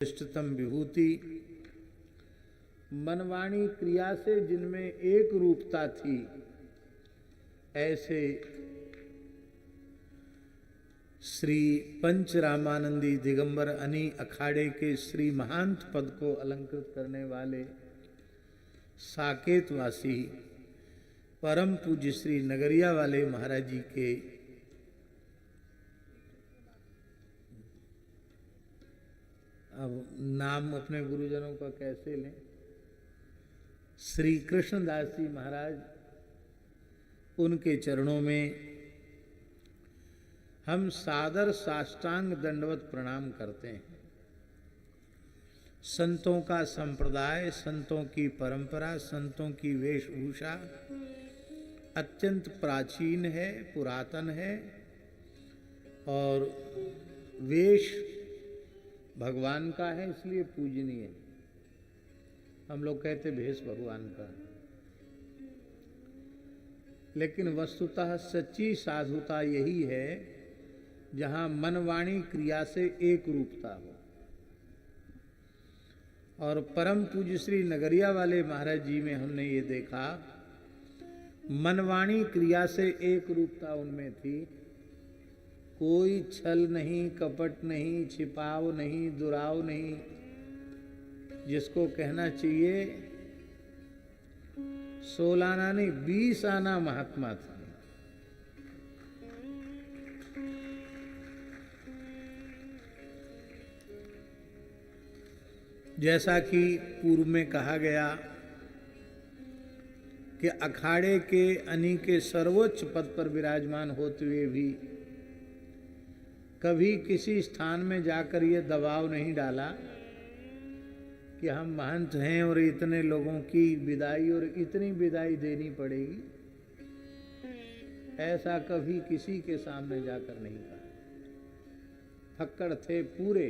इष्टतम विभूति मनवाणी क्रिया से जिनमें एक रूपता थी, ऐसे श्री पंचरामानंदी दिगंबर अनी अखाड़े के श्री महांत पद को अलंकृत करने वाले साकेतवासी परम पूज्य श्री नगरिया वाले महाराज जी के अब नाम अपने गुरुजनों का कैसे लें। श्री कृष्णदास जी महाराज, उनके चरणों में हम सादर साष्टांग दंडवत प्रणाम करते हैं। संतों का संप्रदाय, संतों की परंपरा, संतों की वेशभूषा अत्यंत प्राचीन है, पुरातन है और वेश भगवान का है, इसलिए पूजनीय है। हम लोग कहते भेष भगवान का, लेकिन वस्तुतः सच्ची साधुता यही है जहां मन वाणी क्रिया से एक रूपता हो। और परम पूज्य श्री नगरिया वाले महाराज जी में हमने ये देखा, मनवाणी क्रिया से एक रूपता उनमें थी। कोई छल नहीं, कपट नहीं, छिपाव नहीं, दुराव नहीं, जिसको कहना चाहिए 16 आना नहीं 20 आना महात्मा था। जैसा कि पूर्व में कहा गया कि अखाड़े के अनी के सर्वोच्च पद पर विराजमान होते हुए भी कभी किसी स्थान में जाकर ये दबाव नहीं डाला कि हम महंत हैं और इतने लोगों की विदाई और इतनी विदाई देनी पड़ेगी। ऐसा कभी किसी के सामने जाकर नहीं कहा। फक्कड़ थे पूरे।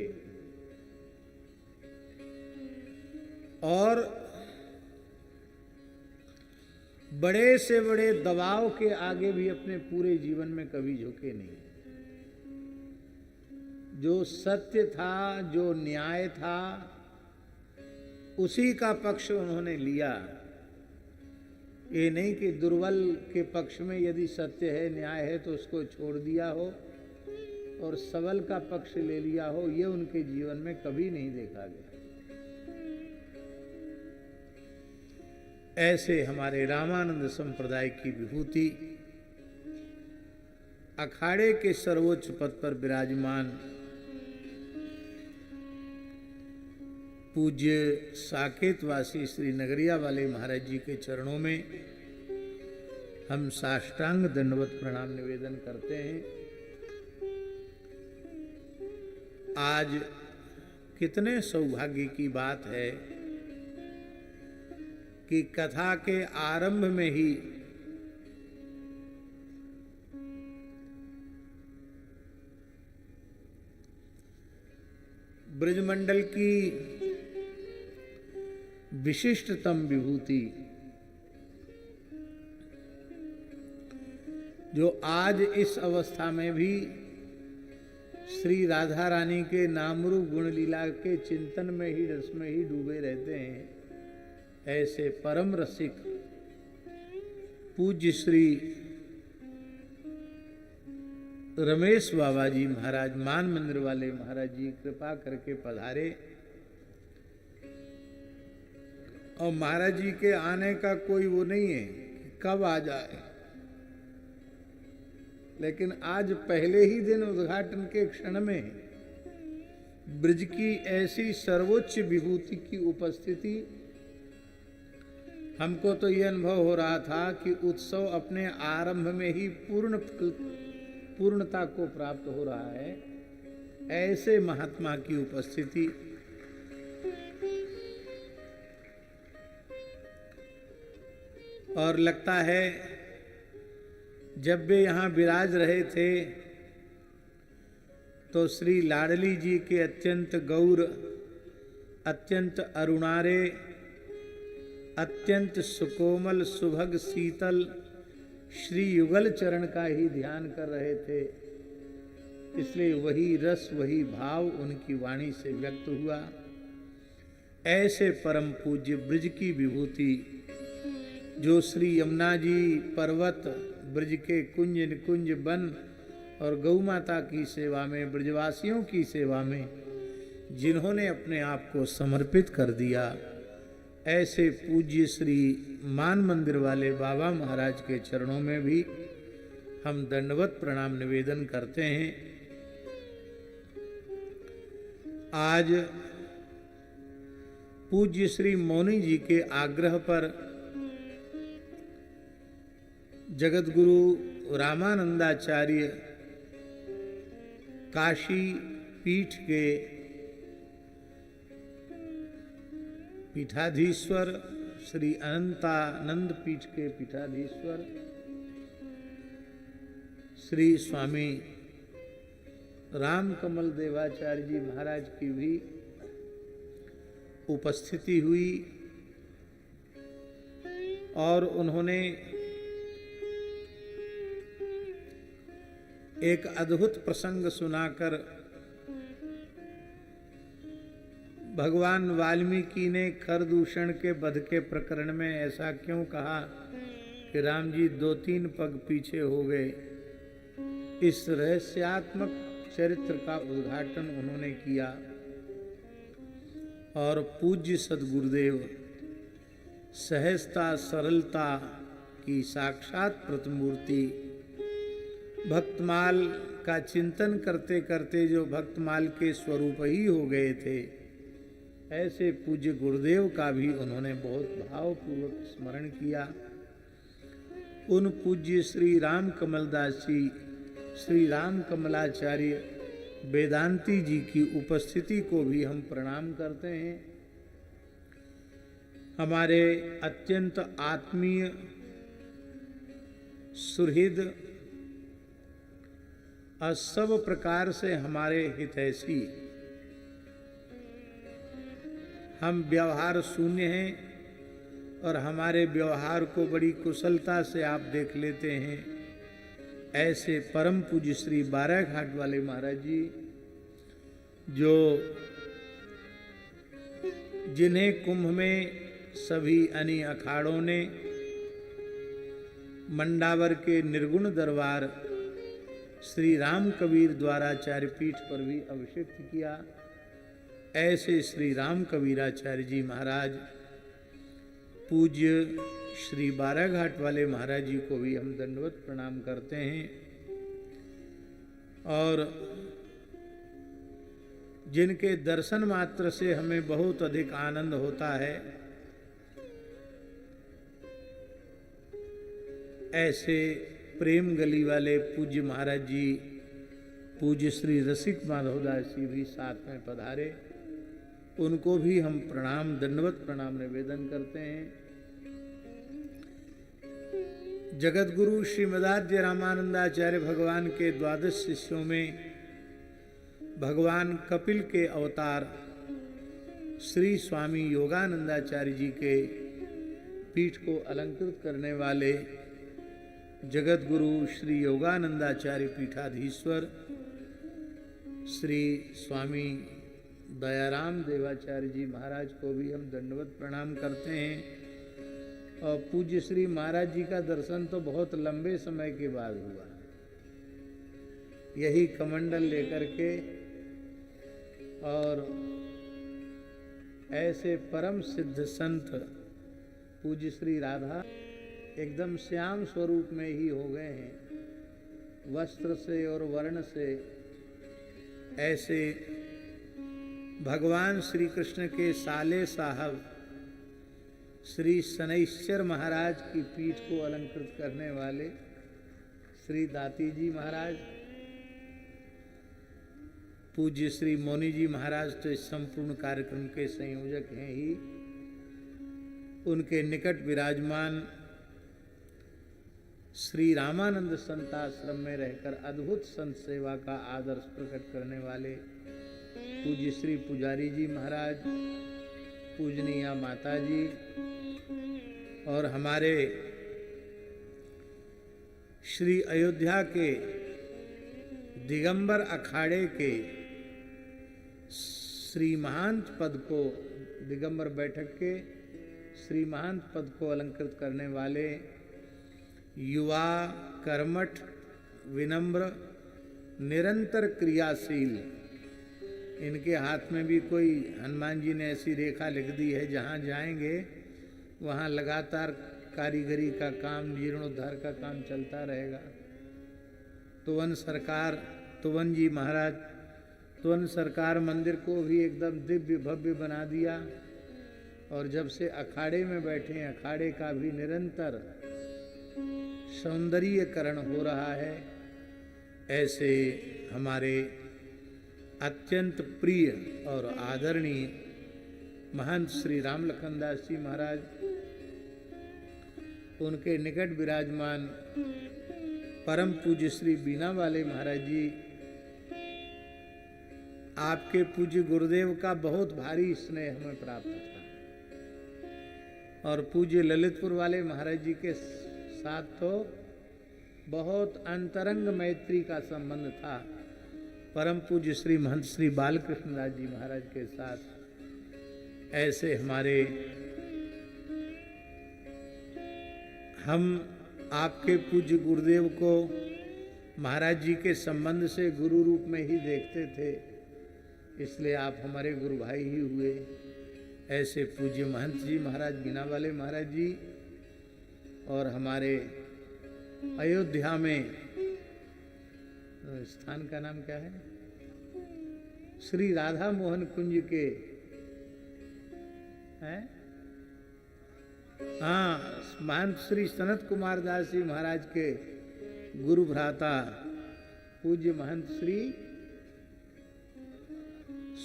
और बड़े से बड़े दबाव के आगे भी अपने पूरे जीवन में कभी झुके नहीं। जो सत्य था, जो न्याय था, उसी का पक्ष उन्होंने लिया। ये नहीं कि दुर्बल के पक्ष में यदि सत्य है, न्याय है तो उसको छोड़ दिया हो और सबल का पक्ष ले लिया हो, ये उनके जीवन में कभी नहीं देखा गया। ऐसे हमारे रामानंद संप्रदाय की विभूति अखाड़े के सर्वोच्च पद पर विराजमान पूज्य साकेतवासी श्री नगरिया वाले महाराज जी के चरणों में हम साष्टांग दंडवत प्रणाम निवेदन करते हैं। आज कितने सौभाग्य की बात है कि कथा के आरंभ में ही ब्रजमंडल की विशिष्टतम विभूति जो आज इस अवस्था में भी श्री राधा रानी के नामरूप गुण लीला के चिंतन में ही, रस में ही डूबे रहते हैं, ऐसे परम रसिक पूज्य श्री रमेश बाबा जी महाराज, मान मंदिर वाले महाराज जी कृपा करके पधारे। और महाराज जी के आने का कोई वो नहीं है कि कब आ जाए, लेकिन आज पहले ही दिन उद्घाटन के क्षण में ब्रज की ऐसी सर्वोच्च विभूति की उपस्थिति, हमको तो ये अनुभव हो रहा था कि उत्सव अपने आरंभ में ही पूर्णता को प्राप्त हो रहा है। ऐसे महात्मा की उपस्थिति और लगता है जब वे यहाँ विराज रहे थे तो श्री लाडली जी के अत्यंत गौर, अत्यंत अरुणारे, अत्यंत सुकोमल सुभग शीतल श्री युगल चरण का ही ध्यान कर रहे थे। इसलिए वही रस, वही भाव उनकी वाणी से व्यक्त हुआ। ऐसे परम पूज्य ब्रज की विभूति जो श्री यमुना जी पर्वत, ब्रज के कुंज निकुंज वन और गौ माता की सेवा में, ब्रजवासियों की सेवा में जिन्होंने अपने आप को समर्पित कर दिया, ऐसे पूज्य श्री मान मंदिर वाले बाबा महाराज के चरणों में भी हम दंडवत प्रणाम निवेदन करते हैं। आज पूज्य श्री मौनी जी के आग्रह पर जगत गुरु रामानंदाचार्य काशी पीठ के पीठाधीश्वर, श्री अनंतानंद पीठ के पीठाधीश्वर श्री स्वामी रामकमल देवाचार्य जी महाराज की भी उपस्थिति हुई और उन्होंने एक अद्भुत प्रसंग सुनाकर भगवान वाल्मीकि ने खरदूषण के वध के प्रकरण में ऐसा क्यों कहा कि राम जी 2-3 पग पीछे हो गए, इस रहस्यात्मक चरित्र का उद्घाटन उन्होंने किया। और पूज्य सद्गुरुदेव सहजता सरलता की साक्षात प्रतिमूर्ति, भक्तमाल का चिंतन करते करते जो भक्तमाल के स्वरूप ही हो गए थे, ऐसे पूज्य गुरुदेव का भी उन्होंने बहुत भावपूर्वक स्मरण किया। उन पूज्य श्री राम कमलदास जी, श्री राम कमलाचार्य वेदांती जी की उपस्थिति को भी हम प्रणाम करते हैं। हमारे अत्यंत आत्मीय सुहृद और सब प्रकार से हमारे हितैषी, हम व्यवहार शून्य हैं और हमारे व्यवहार को बड़ी कुशलता से आप देख लेते हैं। ऐसे परम पूज्य श्री बाराघाट वाले महाराज जी, जो जिन्हें कुंभ में सभी अन्य अखाड़ों ने मंडावर के निर्गुण दरबार श्री राम कबीर द्वाराचार्य पीठ पर भी अभिषिक्त किया, ऐसे श्री राम कबीराचार्य जी महाराज, पूज्य श्री बाराघाट वाले महाराज जी को भी हम दंडवत प्रणाम करते हैं। और जिनके दर्शन मात्र से हमें बहुत अधिक आनंद होता है, ऐसे प्रेम गली वाले पूज्य महाराज जी, पूज्य श्री रसिक माधवदास जी भी साथ में पधारे, उनको भी हम प्रणाम दंडवत प्रणाम निवेदन करते हैं। जगत गुरु श्रीमदाद्य रामानंदाचार्य भगवान के 12 शिष्यों में भगवान कपिल के अवतार श्री स्वामी योगानंदाचार्य जी के पीठ को अलंकृत करने वाले जगत गुरु श्री योगानंदाचार्य पीठाधीश्वर श्री स्वामी दयाराम देवाचार्य जी महाराज को भी हम दंडवत प्रणाम करते हैं। और पूज्य श्री महाराज जी का दर्शन तो बहुत लंबे समय के बाद हुआ, यही कमंडल लेकर के, और ऐसे परम सिद्ध संत पूज्य श्री राधा एकदम श्याम स्वरूप में ही हो गए हैं, वस्त्र से और वर्ण से। ऐसे भगवान श्री कृष्ण के साले साहब श्री शनैश्चर महाराज की पीठ को अलंकृत करने वाले श्री दाती जी महाराज, पूज्य श्री मौनी जी महाराज तो इस संपूर्ण कार्यक्रम के संयोजक हैं ही। उनके निकट विराजमान श्री रामानंद संताश्रम में रहकर अद्भुत संत सेवा का आदर्श प्रकट करने वाले पूज्य श्री पुजारी जी महाराज, पूजनीया माता जी, और हमारे श्री अयोध्या के दिगंबर अखाड़े के श्री महंत पद को दिगंबर बैठक के श्री महंत पद को अलंकृत करने वाले युवा, कर्मठ, विनम्र, निरंतर क्रियाशील, इनके हाथ में भी कोई हनुमान जी ने ऐसी रेखा लिख दी है, जहाँ जाएंगे वहाँ लगातार कारीगरी का काम, जीर्णोद्धार का काम चलता रहेगा। तुवन सरकार, तुवन जी महाराज, तुवन सरकार मंदिर को भी एकदम दिव्य भव्य बना दिया, और जब से अखाड़े में बैठे हैं, अखाड़े का भी निरंतर सौंदर्यीकरण हो रहा है। ऐसे हमारे अत्यंत प्रिय और आदरणीय महंत श्री राम लखन दास जी महाराज, उनके निकट विराजमान परम पूज्य श्री बीना वाले महाराज जी, आपके पूज्य गुरुदेव का बहुत भारी स्नेह हमें प्राप्त था, और पूज्य ललितपुर वाले महाराज जी के साथ तो बहुत अंतरंग मैत्री का संबंध था। परम पूज्य श्री महंत श्री बालकृष्ण दास जी महाराज के साथ ऐसे हमारे, हम आपके पूज्य गुरुदेव को महाराज जी के संबंध से गुरु रूप में ही देखते थे, इसलिए आप हमारे गुरु भाई ही हुए। ऐसे पूज्य महंत जी महाराज बीना वाले महाराज जी, और हमारे अयोध्या में स्थान का नाम क्या है, श्री राधा मोहन कुंज के हैं, हाँ, महंत श्री सनत कुमार दास जी महाराज के गुरु भ्राता पूज्य महंत श्री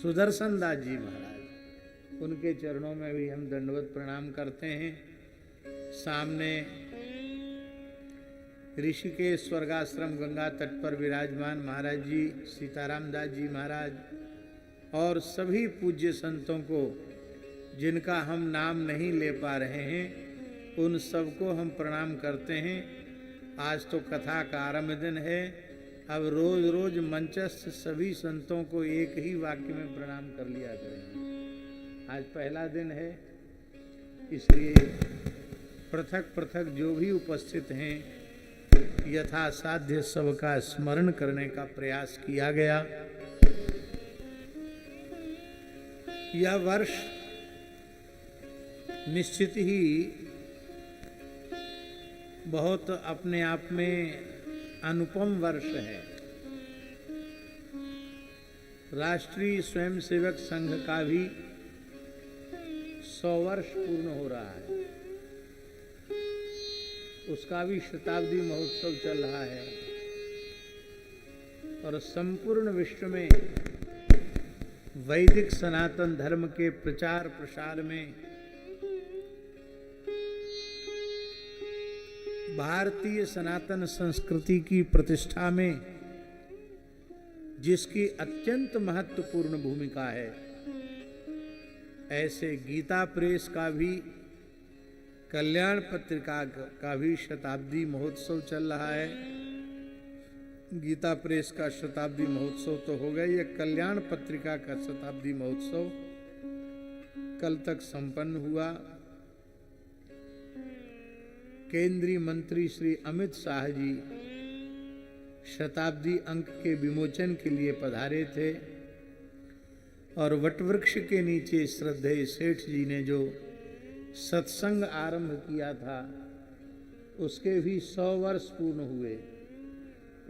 सुदर्शन दास जी महाराज, उनके चरणों में भी हम दंडवत प्रणाम करते हैं। सामने ऋषिकेश स्वर्गाश्रम गंगा तट पर विराजमान महाराज जी सीताराम दास जी महाराज, और सभी पूज्य संतों को जिनका हम नाम नहीं ले पा रहे हैं, उन सबको हम प्रणाम करते हैं। आज तो कथा का आरंभ दिन है, अब रोज रोज मंचस्थ सभी संतों को एक ही वाक्य में प्रणाम कर लिया करेंगे। आज पहला दिन है, इसलिए पृथक पृथक जो भी उपस्थित हैं, यथासाध्य सबका स्मरण करने का प्रयास किया गया। यह वर्ष निश्चित ही बहुत अपने आप में अनुपम वर्ष है। राष्ट्रीय स्वयंसेवक संघ का भी 100 वर्ष पूर्ण हो रहा है, उसका भी शताब्दी महोत्सव चल रहा है, और संपूर्ण विश्व में वैदिक सनातन धर्म के प्रचार प्रसार में भारतीय सनातन संस्कृति की प्रतिष्ठा में जिसकी अत्यंत महत्वपूर्ण भूमिका है, ऐसे गीता प्रेस का भी, कल्याण पत्रिका का भी शताब्दी महोत्सव चल रहा है। गीता प्रेस का शताब्दी महोत्सव तो हो गया, ये कल्याण पत्रिका का शताब्दी महोत्सव कल तक संपन्न हुआ। केंद्रीय मंत्री श्री अमित शाह जी शताब्दी अंक के विमोचन के लिए पधारे थे, और वटवृक्ष के नीचे श्रद्धेय सेठ जी ने जो सत्संग आरंभ किया था, उसके भी 100 वर्ष पूर्ण हुए,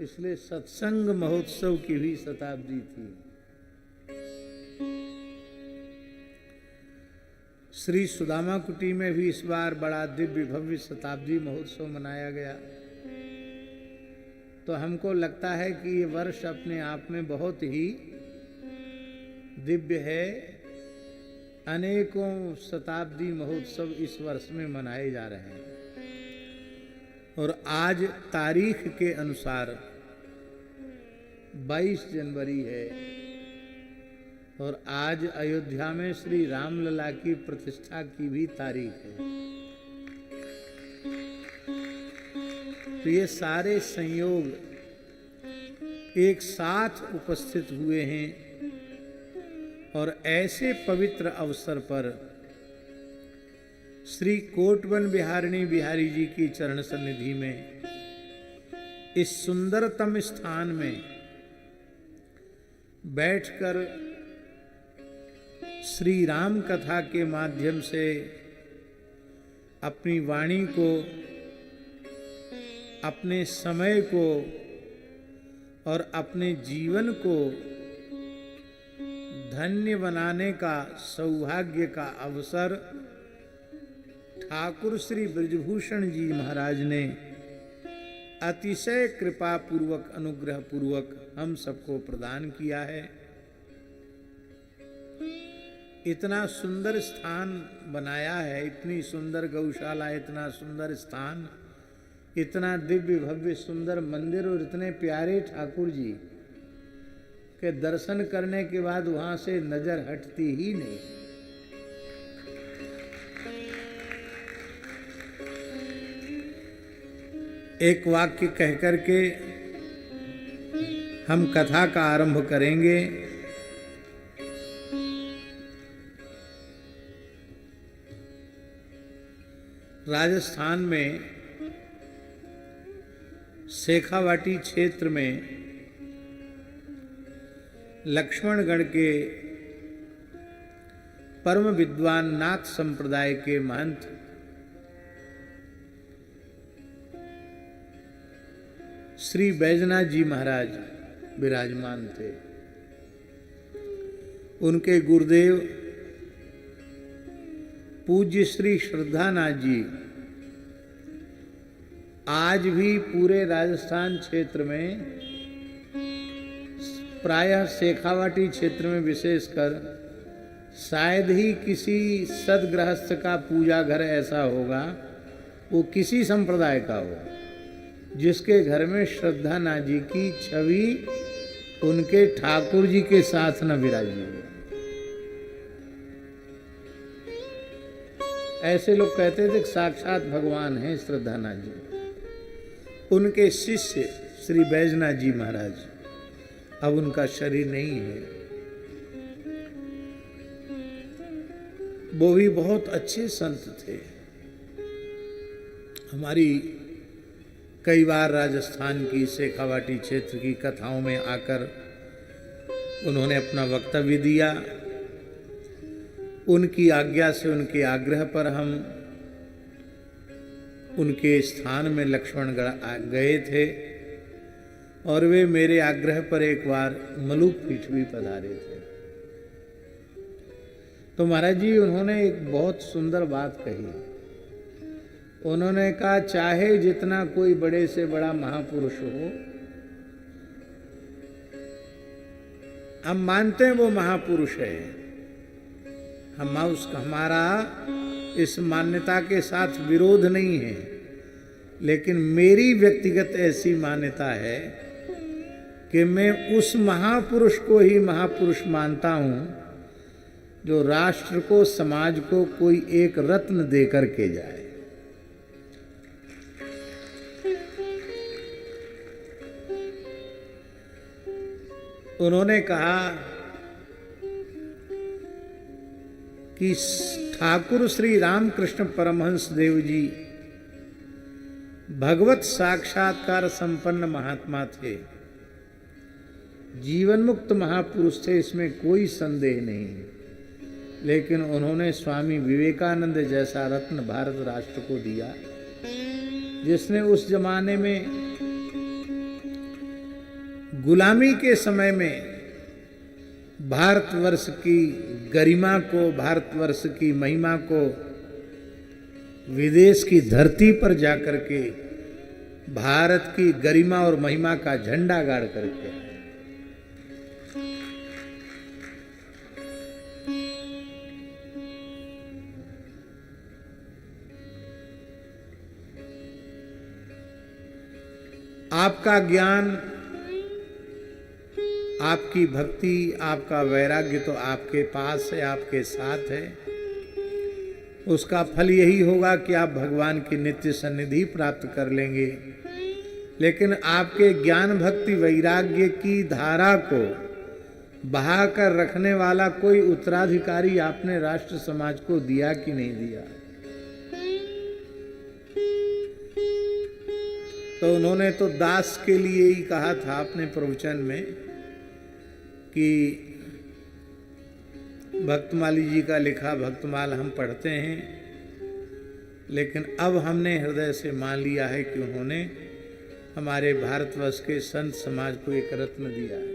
इसलिए सत्संग महोत्सव की भी शताब्दी थी। श्री सुदामा कुटी में भी इस बार बड़ा दिव्य भव्य शताब्दी महोत्सव मनाया गया। तो हमको लगता है कि ये वर्ष अपने आप में बहुत ही दिव्य है। अनेकों शताब्दी महोत्सव इस वर्ष में मनाए जा रहे हैं, और आज तारीख के अनुसार 22 जनवरी है, और आज अयोध्या में श्री रामलला की प्रतिष्ठा की भी तारीख है। तो ये सारे संयोग एक साथ उपस्थित हुए हैं, और ऐसे पवित्र अवसर पर श्री कोटवन बिहारिणी बिहारी जी की चरण सन्निधि में इस सुंदरतम स्थान में बैठकर श्री राम कथा के माध्यम से अपनी वाणी को, अपने समय को और अपने जीवन को धन्य बनाने का सौभाग्य का अवसर ठाकुर श्री ब्रजभूषण जी महाराज ने अतिशय कृपा पूर्वक, अनुग्रह पूर्वक हम सबको प्रदान किया है। इतना सुंदर स्थान बनाया है, इतनी सुंदर गौशाला, इतना सुंदर स्थान, इतना दिव्य भव्य सुंदर मंदिर और इतने प्यारे ठाकुर जी के दर्शन करने के बाद वहां से नजर हटती ही नहीं। एक वाक्य कह करके हम कथा का आरंभ करेंगे। राजस्थान में शेखावाटी क्षेत्र में लक्ष्मणगढ़ के परम विद्वान नाथ संप्रदाय के महंत श्री बैजनाथ जी महाराज विराजमान थे। उनके गुरुदेव पूज्य श्री श्रद्धानाथ जी आज भी पूरे राजस्थान क्षेत्र में, प्रायः शेखावाटी क्षेत्र में विशेषकर, शायद ही किसी सदगृहस्थ का पूजा घर ऐसा होगा, वो किसी संप्रदाय का हो, जिसके घर में श्रद्धानाथ जी की छवि उनके ठाकुर जी के साथ न विराजी हो। ऐसे लोग कहते थे कि साक्षात भगवान हैं श्रद्धानाथ जी। उनके शिष्य श्री बैजनाथ जी महाराज, अब उनका शरीर नहीं है, वो भी बहुत अच्छे संत थे। हमारी कई बार राजस्थान की शेखावाटी क्षेत्र की कथाओं में आकर उन्होंने अपना वक्तव्य दिया। उनकी आज्ञा से, उनके आग्रह पर हम उनके स्थान में लक्ष्मणगढ़ गए थे और वे मेरे आग्रह पर एक बार मलुक पीठ भी पधारे थे। तो महाराज जी उन्होंने एक बहुत सुंदर बात कही। उन्होंने कहा, चाहे जितना कोई बड़े से बड़ा महापुरुष हो, हम मानते हैं वो महापुरुष है, हमारा इस मान्यता के साथ विरोध नहीं है, लेकिन मेरी व्यक्तिगत ऐसी मान्यता है कि मैं उस महापुरुष को ही महापुरुष मानता हूं जो राष्ट्र को, समाज को कोई एक रत्न दे करके जाए। उन्होंने कहा कि ठाकुर श्री रामकृष्ण परमहंस देव जी भगवत साक्षात्कार संपन्न महात्मा थे, जीवन मुक्त महापुरुष थे, इसमें कोई संदेह नहीं। लेकिन उन्होंने स्वामी विवेकानंद जैसा रत्न भारत राष्ट्र को दिया, जिसने उस जमाने में गुलामी के समय में भारतवर्ष की गरिमा को, भारतवर्ष की महिमा को विदेश की धरती पर जाकर के भारत की गरिमा और महिमा का झंडा गाड़ करके, आपका ज्ञान, आपकी भक्ति, आपका वैराग्य तो आपके पास है, आपके साथ है। उसका फल यही होगा कि आप भगवान की नित्य सन्निधि प्राप्त कर लेंगे। लेकिन आपके ज्ञान, भक्ति, वैराग्य की धारा को बहा कर रखने वाला कोई उत्तराधिकारी आपने राष्ट्र समाज को दिया कि नहीं दिया? तो उन्होंने तो दास के लिए ही कहा था अपने प्रवचन में कि भक्तमाली जी का लिखा भक्तमाल हम पढ़ते हैं, लेकिन अब हमने हृदय से मान लिया है कि उन्होंने हमारे भारतवर्ष के संत समाज को एक रत्न दिया है।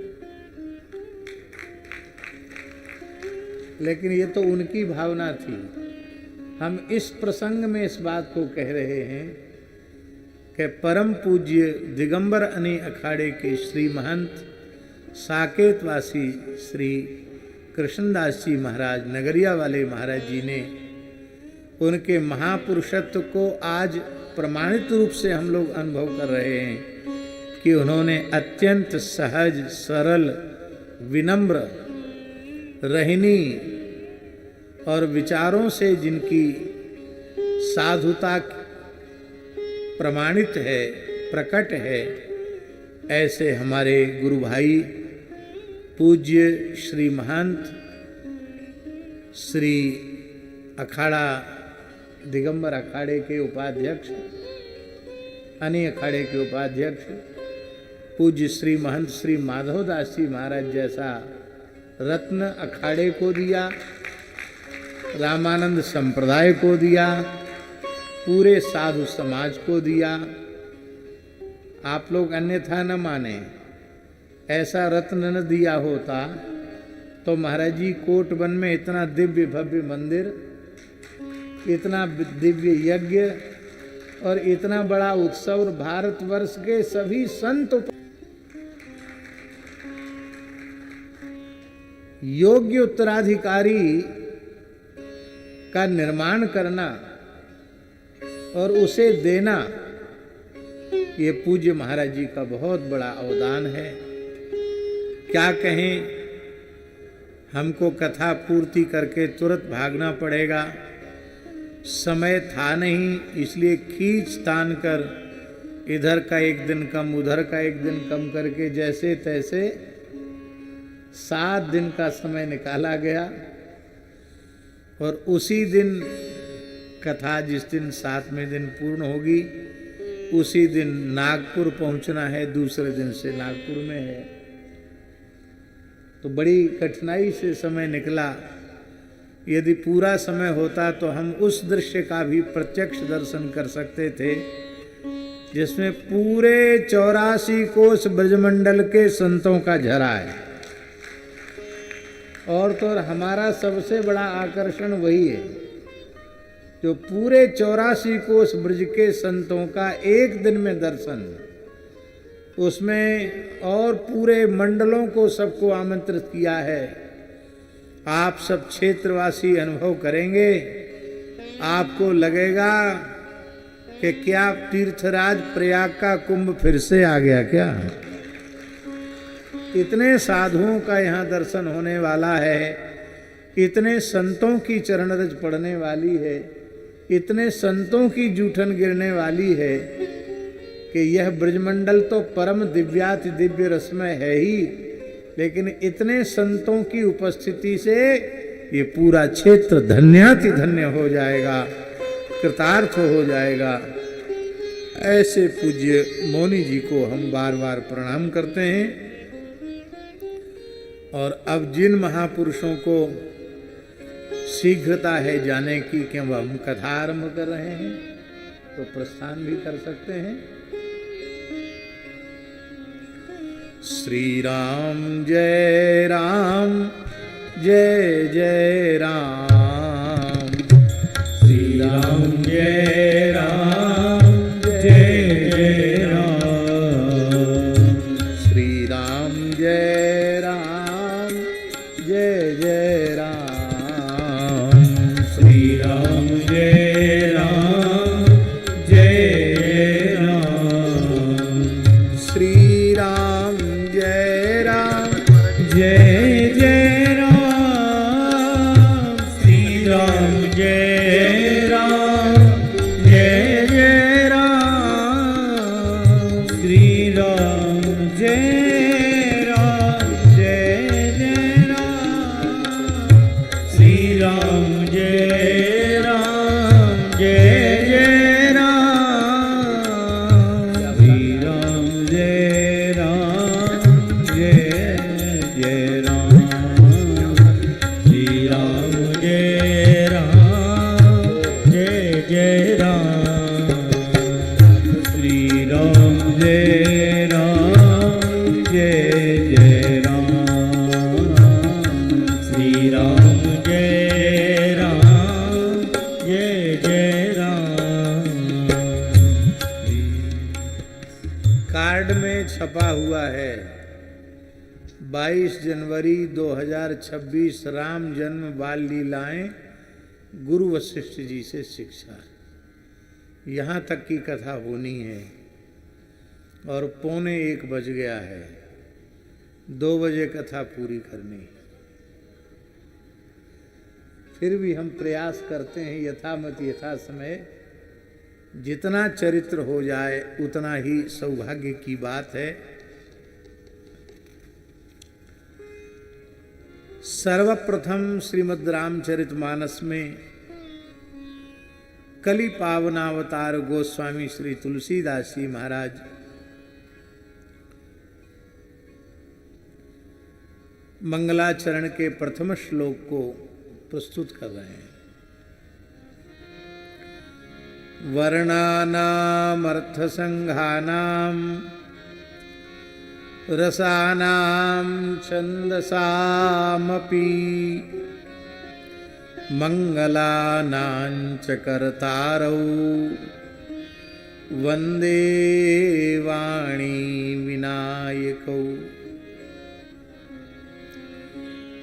लेकिन ये तो उनकी भावना थी। हम इस प्रसंग में इस बात को कह रहे हैं कि परम पूज्य दिगंबर अनी अखाड़े के श्री महंत साकेतवासी श्री कृष्णदास जी महाराज नगरिया वाले महाराज जी ने उनके महापुरुषत्व को आज प्रमाणित रूप से हम लोग अनुभव कर रहे हैं कि उन्होंने अत्यंत सहज, सरल, विनम्र, रहनी और विचारों से जिनकी साधुता प्रमाणित है, प्रकट है, ऐसे हमारे गुरु भाई पूज्य श्री महंत श्री अखाड़ा दिगंबर अखाड़े के उपाध्यक्ष, अनी अखाड़े के उपाध्यक्ष पूज्य श्री महंत श्री माधवदास जी महाराज जैसा रत्न अखाड़े को दिया, रामानंद संप्रदाय को दिया, पूरे साधु समाज को दिया। आप लोग अन्यथा न माने, ऐसा रत्न न दिया होता तो महाराज जी कोटवन में इतना दिव्य भव्य मंदिर, इतना दिव्य यज्ञ और इतना बड़ा उत्सव भारतवर्ष के सभी संत योग्य उत्तराधिकारी का निर्माण करना और उसे देना, ये पूज्य महाराज जी का बहुत बड़ा अवदान है। क्या कहें, हमको कथा पूर्ति करके तुरंत भागना पड़ेगा, समय था नहीं, इसलिए खींच तान कर इधर का एक दिन कम उधर का एक दिन कम करके जैसे तैसे 7 दिन का समय निकाला गया। और उसी दिन कथा जिस दिन 7वें दिन पूर्ण होगी उसी दिन नागपुर पहुंचना है, दूसरे दिन से नागपुर में है। तो बड़ी कठिनाई से समय निकला। यदि पूरा समय होता तो हम उस दृश्य का भी प्रत्यक्ष दर्शन कर सकते थे जिसमें पूरे 84 कोस ब्रजमंडल के संतों का झरा है। और तो हमारा सबसे बड़ा आकर्षण वही है जो पूरे 84 कोस ब्रज के संतों का एक दिन में दर्शन, उसमें और पूरे मंडलों को सबको आमंत्रित किया है। आप सब क्षेत्रवासी अनुभव करेंगे, आपको लगेगा कि क्या तीर्थराज प्रयाग का कुंभ फिर से आ गया क्या। इतने साधुओं का यहाँ दर्शन होने वाला है, इतने संतों की चरण रज पड़ने वाली है, इतने संतों की जूठन गिरने वाली है कि यह ब्रजमंडल तो परम दिव्याति दिव्य रसमय है ही, लेकिन इतने संतों की उपस्थिति से ये पूरा क्षेत्र धन्याति धन्य हो जाएगा, कृतार्थ हो जाएगा। ऐसे पूज्य मौनी जी को हम बार बार प्रणाम करते हैं। और अब जिन महापुरुषों को शीघ्रता है जाने की कि हम कथा आरंभ कर रहे हैं तो प्रस्थान भी कर सकते हैं। श्री राम जय राम जय जय राम, श्री राम जय राम जय जय राम, श्री राम जय राम जय जय राम, श्री राम जय राम जय राम, श्री राम जय राम जय जय राम, श्री राम जय राम जय राम जय जय राम श्री राम जय राम जय जय राम श्री राम जय राम जय जय राम श्री राम जय राम जय जय राम श्री राम जय राम जय जय राम। कार्ड में छपा हुआ है 22 जनवरी 2026 राम जन्म बाल लीलाएं गुरु वशिष्ठ जी से शिक्षा। यहाँ तक की कथा होनी है और 1:45 बज गया है, 2 बजे कथा पूरी करनी। फिर भी हम प्रयास करते हैं यथामति यथा समय, जितना चरित्र हो जाए उतना ही सौभाग्य की बात है। सर्वप्रथम श्रीमद् रामचरितमानस में कलि पावनावतार गोस्वामी श्री तुलसीदास जी महाराज मंगलाचरण के प्रथम श्लोक को प्रस्तुत कर रहे हैं। वर्णानाम अर्थसंघानाम रसानाम छंदसामपि मंगलानां च कर्तारौ वंदे वाणी विनायकौ।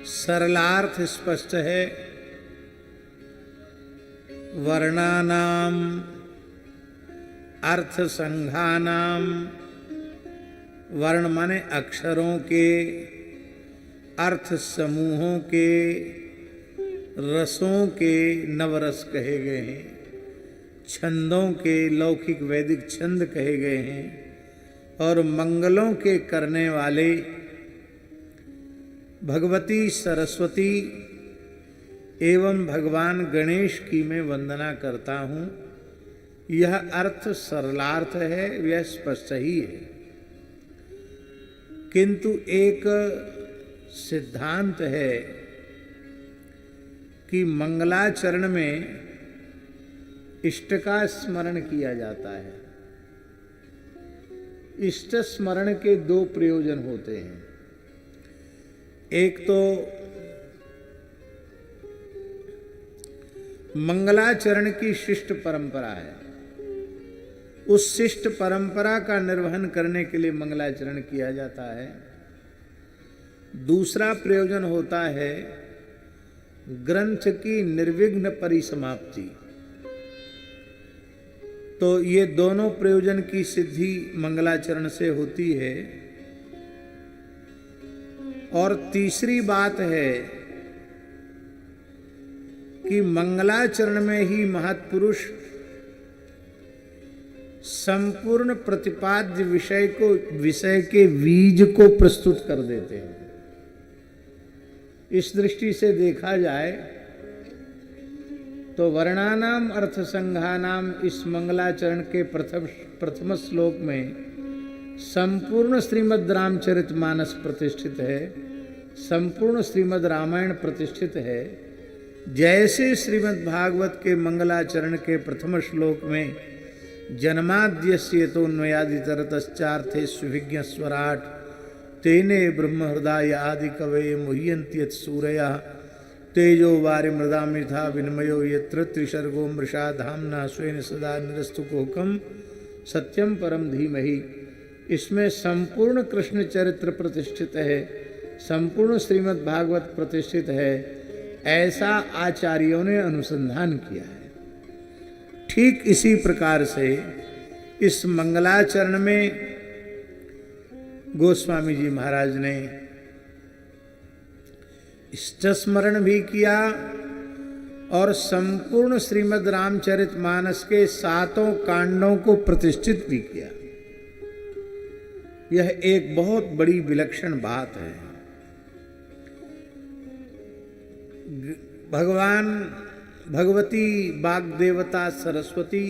सरलार्थ स्पष्ट है। वर्णानाम अर्थ संघानाम, वर्ण माने अक्षरों के, अर्थ समूहों के, रसों के, नवरस कहे गए हैं, छंदों के, लौकिक वैदिक छंद कहे गए हैं, और मंगलों के करने वाले भगवती सरस्वती एवं भगवान गणेश की मैं वंदना करता हूँ। यह अर्थ सरलार्थ है, यह स्पष्ट ही है, किंतु एक सिद्धांत है कि मंगलाचरण में इष्ट का स्मरण किया जाता है। इष्ट स्मरण के 2 प्रयोजन होते हैं। एक तो मंगलाचरण की शिष्ट परंपरा है, उस शिष्ट परंपरा का निर्वहन करने के लिए मंगलाचरण किया जाता है। दूसरा प्रयोजन होता है ग्रंथ की निर्विघ्न परिसमाप्ति। तो ये दोनों प्रयोजन की सिद्धि मंगलाचरण से होती है। और तीसरी बात है कि मंगलाचरण में ही महत्पुरुष संपूर्ण प्रतिपाद्य विषय के बीज को प्रस्तुत कर देते हैं। इस दृष्टि से देखा जाए तो वर्णानाम अर्थसंघानाम इस मंगलाचरण के प्रथम श्लोक में संपूर्ण श्रीमद् रामचरितमानस प्रतिष्ठित है, संपूर्ण श्रीमद् रामायण प्रतिष्ठित है। जैसे श्रीमद् भागवत के मंगलाचरण के प्रथम श्लोक में जन्माद्यस्य तोन्मयादितरतश्चार्थे सुविज्ञ स्वराट तेने ब्रह्महृदय आदि कवये मुह्यन्ति यत्सूरयः तेजो वारिमृदा मृथा विनिमयो यत्र त्रिसर्गो मृषा धाम्ना स्वेन सदा निरस्तुकोकम सत्यम परम धीमहि। इसमें संपूर्ण कृष्ण चरित्र प्रतिष्ठित है, संपूर्ण श्रीमद् भागवत प्रतिष्ठित है, ऐसा आचार्यों ने अनुसंधान किया है। ठीक इसी प्रकार से इस मंगलाचरण में गोस्वामी जी महाराज ने इष्ट स्मरण भी किया और संपूर्ण श्रीमद् रामचरितमानस के 7 कांडों को प्रतिष्ठित भी किया। यह एक बहुत बड़ी विलक्षण बात है। भगवान भगवती वाग देवता सरस्वती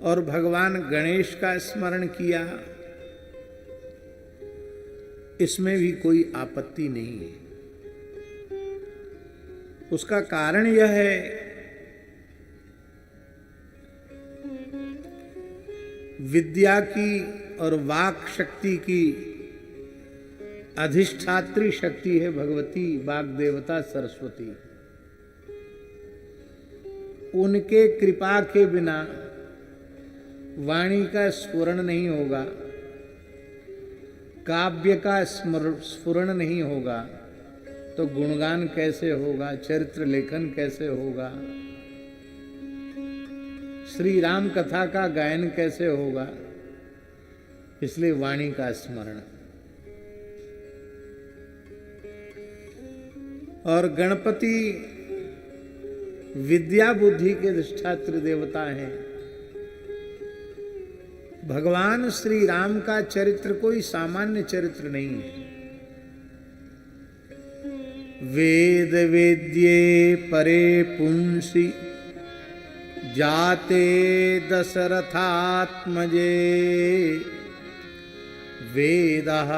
और भगवान गणेश का स्मरण किया, इसमें भी कोई आपत्ति नहीं है। उसका कारण यह है विद्या की और वाक शक्ति की अधिष्ठात्री शक्ति है भगवती वाग देवता सरस्वती। उनके कृपा के बिना वाणी का स्फुरण नहीं होगा, काव्य का स्फुरण नहीं होगा, तो गुणगान कैसे होगा, चरित्र लेखन कैसे होगा, श्री राम कथा का गायन कैसे होगा। इसलिए वाणी का स्मरण। और गणपति विद्या बुद्धि के अधिष्ठात्री देवता हैं। भगवान श्री राम का चरित्र कोई सामान्य चरित्र नहीं है। वेद वेद्ये परे पुंसी जाते दशरथात्मजे वेदः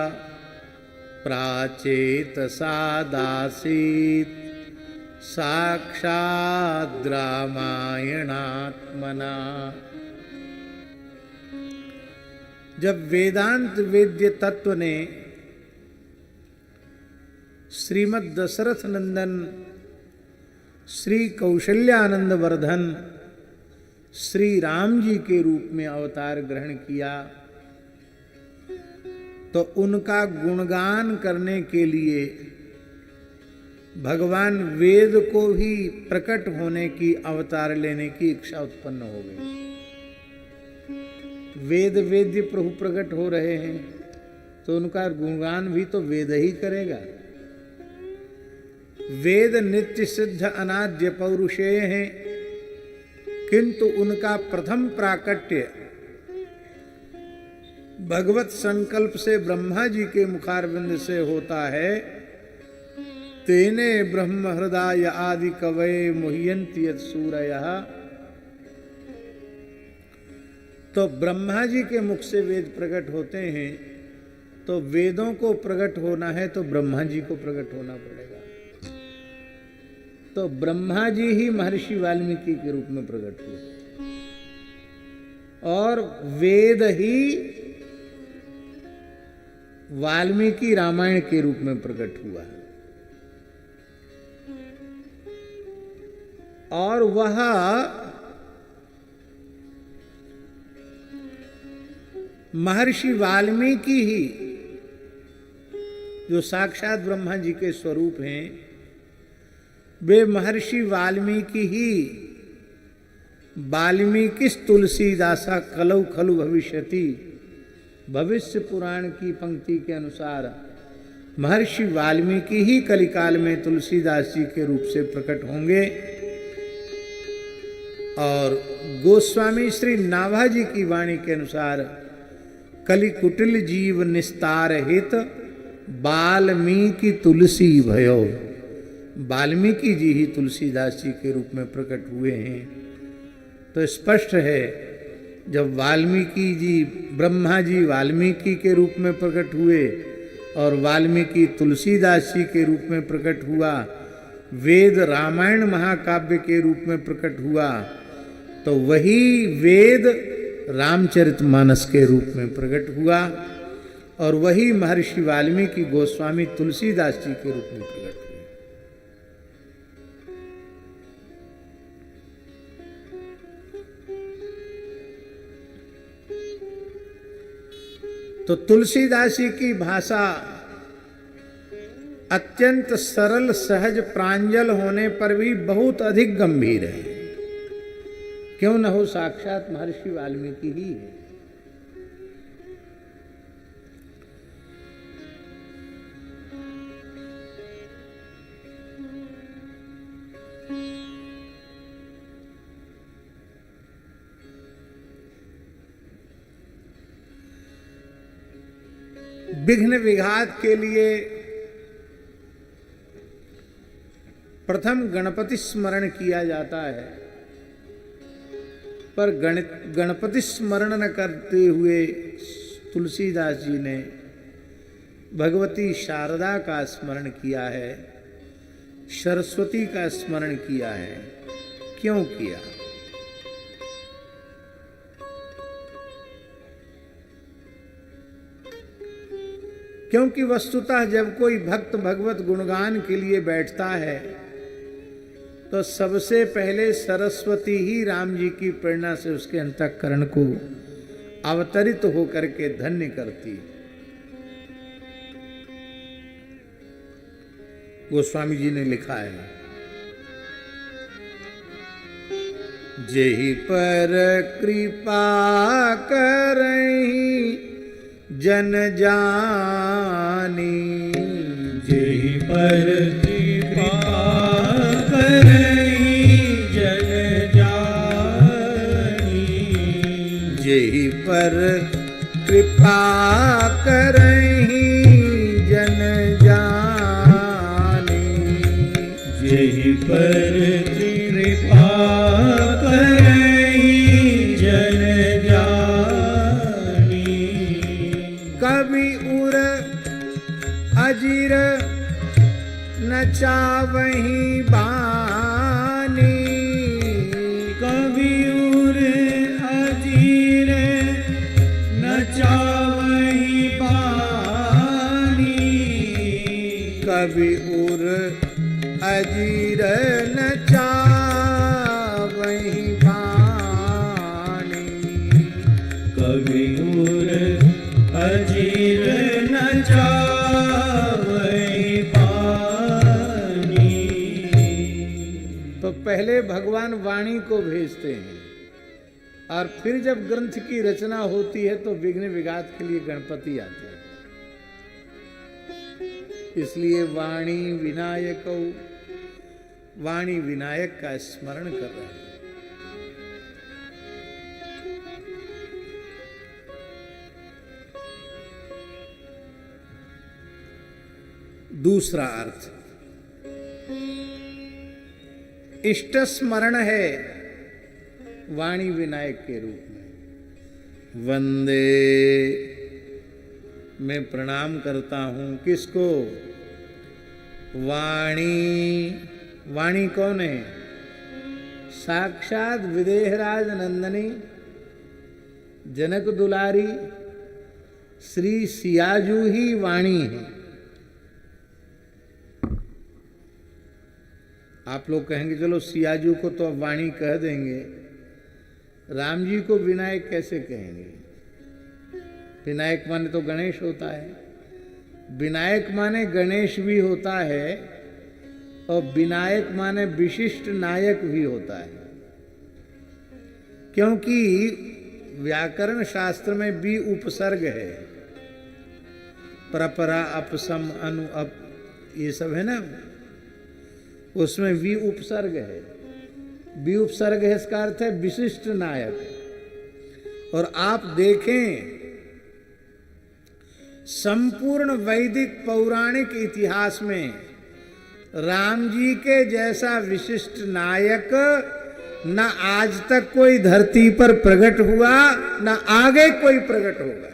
प्राचेतसा दासीत् साक्षाद् रामायणात्मना। जब वेदांत वेद्य तत्व ने श्रीमद् दशरथ नंदन श्री कौशल्यानंद वर्धन श्री राम जी के रूप में अवतार ग्रहण किया, तो उनका गुणगान करने के लिए भगवान वेद को भी प्रकट होने की, अवतार लेने की इच्छा उत्पन्न हो गई। वेद वेद्य प्रभु प्रकट हो रहे हैं, तो उनका गुणगान भी तो वेद ही करेगा। वेद नित्य सिद्ध अनाद्य पौरुषेय हैं, किंतु उनका प्रथम प्राकट्य भगवत संकल्प से ब्रह्मा जी के मुखारविंद से होता है। तेने ब्रह्म हृदय आदि कवये मुह्यन्ति यत् सूरयः। तो ब्रह्मा जी के मुख से वेद प्रकट होते हैं, तो वेदों को प्रकट होना है तो ब्रह्मा जी को प्रकट होना पड़ेगा। तो ब्रह्मा जी ही महर्षि वाल्मीकि के रूप में प्रकट हुए, और वेद ही वाल्मीकि रामायण के रूप में प्रकट हुआ है। और वह महर्षि वाल्मीकि ही, जो साक्षात ब्रह्मा जी के स्वरूप हैं, वे महर्षि वाल्मीकि ही वाल्मीकिस तुलसीदासा कलौ खलु भविष्यति, भविष्य पुराण की पंक्ति के अनुसार महर्षि वाल्मीकि ही कलिकाल में तुलसीदास जी के रूप से प्रकट होंगे। और गोस्वामी श्री नाभा जी की वाणी के अनुसार कलि कुटिल जीव निस्तार हित वाल्मीकि तुलसी भयो। वाल्मीकि जी ही तुलसीदास जी के रूप में प्रकट हुए हैं। तो स्पष्ट है, जब वाल्मीकि जी, ब्रह्मा जी वाल्मीकि के रूप में प्रकट हुए और वाल्मीकि तुलसीदास जी के रूप में प्रकट हुआ, वेद रामायण महाकाव्य के रूप में प्रकट हुआ, तो वही वेद रामचरितमानस के रूप में प्रकट हुआ, और वही महर्षि वाल्मीकि गोस्वामी तुलसीदास जी के रूप में प्रकट हुए। तो तुलसीदास जी की भाषा अत्यंत सरल सहज प्रांजल होने पर भी बहुत अधिक गंभीर है। क्यों न हो, साक्षात महर्षि वाल्मीकि ही है। विघ्न विघात के लिए प्रथम गणपति स्मरण किया जाता है, पर गणपति स्मरण न करते हुए तुलसीदास जी ने भगवती शारदा का स्मरण किया है, सरस्वती का स्मरण किया है। क्यों किया? क्योंकि वस्तुतः जब कोई भक्त भगवत गुणगान के लिए बैठता है तो सबसे पहले सरस्वती ही राम जी की प्रेरणा से उसके अंतःकरण को अवतरित होकर के धन्य करती। गोस्वामी जी ने लिखा है, जेहि पर कृपा करहि जन जानी, जेहि पर कृपा करहि जन जानी, जेहि पर कृपा करहि जन जानी, जेहि पर कृपा करहि जन जानी, कवि उर अजीर न चावहि बानी, कवि उर अजीर न चावहि बानी, कवि उर अजीर न चावहि बानी, कवि उर अजीर न चावहि बानी। तो पहले भगवान वाणी को भेजते हैं और फिर जब ग्रंथ की रचना होती है तो विघ्न विघात के लिए गणपति आते हैं। इसलिए वाणी विनायक का स्मरण कर रहे हैं। दूसरा अर्थ इष्ट स्मरण है वाणी विनायक के रूप में। वंदे, मैं प्रणाम करता हूं किसको? वाणी कौन है? साक्षात विदेहराज नंदनी जनक दुलारी श्री सियाजू ही वाणी है। आप लोग कहेंगे चलो सियाजू को तो अब वाणी कह देंगे, राम जी को विनायक कैसे कहेंगे? विनायक माने तो गणेश होता है, विनायक माने गणेश भी होता है और विनायक माने विशिष्ट नायक भी होता है। क्योंकि व्याकरण शास्त्र में भी उपसर्ग है, परपरा अपसम अनु अप ये सब है ना, उसमें भी उपसर्ग है। भी उपसर्ग है इसका अर्थ है विशिष्ट नायक। और आप देखें संपूर्ण वैदिक पौराणिक इतिहास में राम जी के जैसा विशिष्ट नायक न आज तक कोई धरती पर प्रकट हुआ, न आगे कोई प्रकट होगा।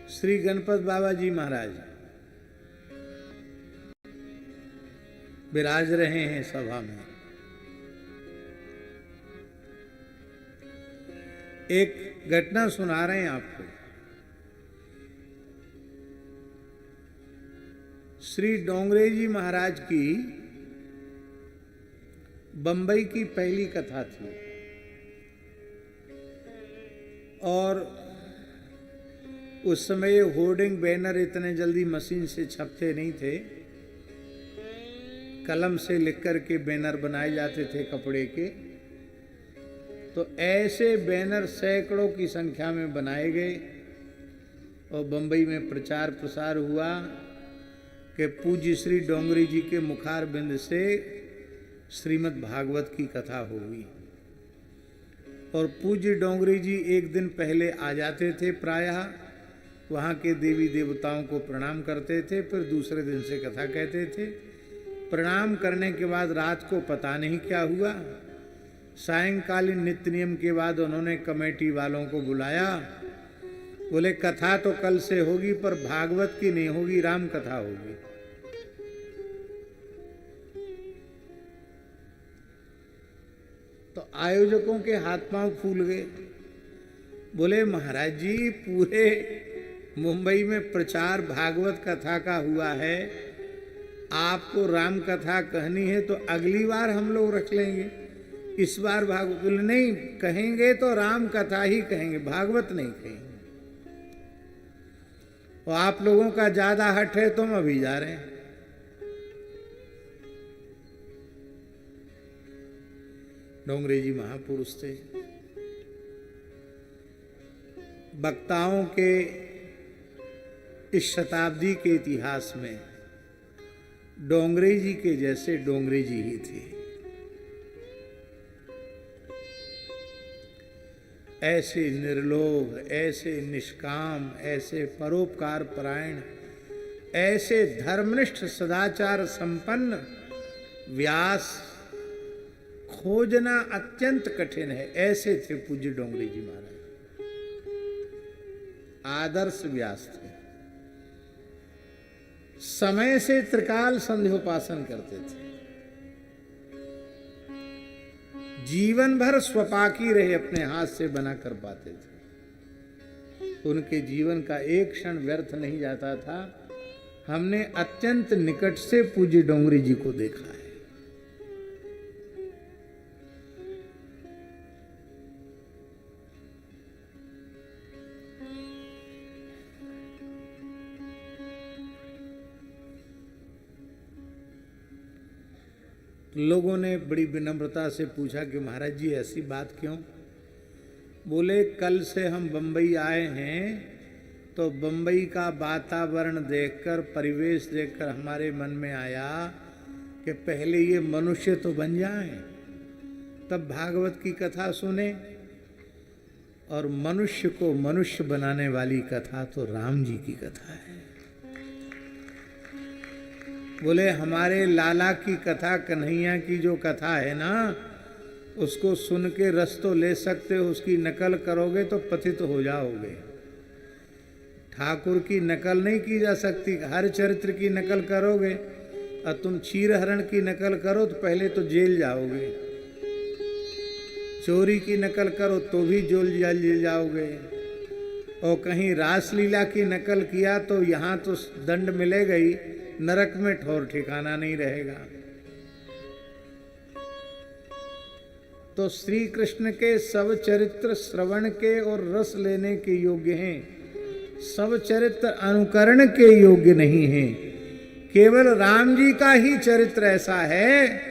श्री गणपत बाबा जी महाराज विराज रहे हैं सभा में। एक घटना सुना रहे हैं आपको। श्री डोंगरे जी महाराज की बंबई की पहली कथा थी और उस समय होर्डिंग बैनर इतने जल्दी मशीन से छपते नहीं थे, कलम से लिख कर के बैनर बनाए जाते थे कपड़े के। तो ऐसे बैनर सैकड़ों की संख्या में बनाए गए और बंबई में प्रचार प्रसार हुआ कि पूज्य श्री डोंगरी जी के मुखार बिंद से श्रीमद् भागवत की कथा होगी। और पूज्य डोंगरी जी एक दिन पहले आ जाते थे, प्रायः वहाँ के देवी देवताओं को प्रणाम करते थे, फिर दूसरे दिन से कथा कहते थे। प्रणाम करने के बाद रात को पता नहीं क्या हुआ, सायंकालीन नित्य नियम के बाद उन्होंने कमेटी वालों को बुलाया। बोले कथा तो कल से होगी, पर भागवत की नहीं होगी, राम कथा होगी। तो आयोजकों के हाथ पांव फूल गए। बोले महाराज जी, पूरे मुंबई में प्रचार भागवत कथा का हुआ है, आपको राम कथा कहनी है तो अगली बार हम लोग रख लेंगे, इस बार भागवत। बोले नहीं, कहेंगे तो राम कथा ही कहेंगे, भागवत नहीं कहेंगे। और आप लोगों का ज्यादा हट है तो हम अभी जा रहे हैं। डोंगरे जी महापुरुष थे। वक्ताओं के इस शताब्दी के इतिहास में डोंगरे जी के जैसे डोंगरे जी ही थे। ऐसे निर्लोभ, ऐसे निष्काम, ऐसे परोपकार परायण, ऐसे धर्मनिष्ठ सदाचार संपन्न व्यास खोजना अत्यंत कठिन है। ऐसे थे पूज्य डोंगरी जी महाराज, आदर्श व्यास थे। समय से त्रिकाल संध्योपासन करते थे, जीवन भर स्वपाकी रहे, अपने हाथ से बना कर पाते थे। उनके जीवन का एक क्षण व्यर्थ नहीं जाता था। हमने अत्यंत निकट से पूज्य डोंगरी जी को देखा है। लोगों ने बड़ी विनम्रता से पूछा कि महाराज जी ऐसी बात क्यों? बोले कल से हम बंबई आए हैं, तो बंबई का वातावरण देखकर, परिवेश देखकर हमारे मन में आया कि पहले ये मनुष्य तो बन जाएं, तब भागवत की कथा सुने। और मनुष्य को मनुष्य बनाने वाली कथा तो राम जी की कथा है। बोले हमारे लाला की कथा, कन्हैया की जो कथा है ना, उसको सुन के रस तो ले सकते हो, उसकी नकल करोगे तो पतित हो जाओगे। ठाकुर की नकल नहीं की जा सकती। हर चरित्र की नकल करोगे और तुम क्षीरहरण की नकल करो तो पहले तो जेल जाओगे, चोरी की नकल करो तो भी जेल जाओगे, और कहीं रासलीला की नकल किया तो यहाँ तो दंड मिलेगा ही, नरक में ठौर ठिकाना नहीं रहेगा। तो श्री कृष्ण के सब चरित्र श्रवण के और रस लेने के योग्य हैं, सब चरित्र अनुकरण के योग्य नहीं हैं। केवल राम जी का ही चरित्र ऐसा है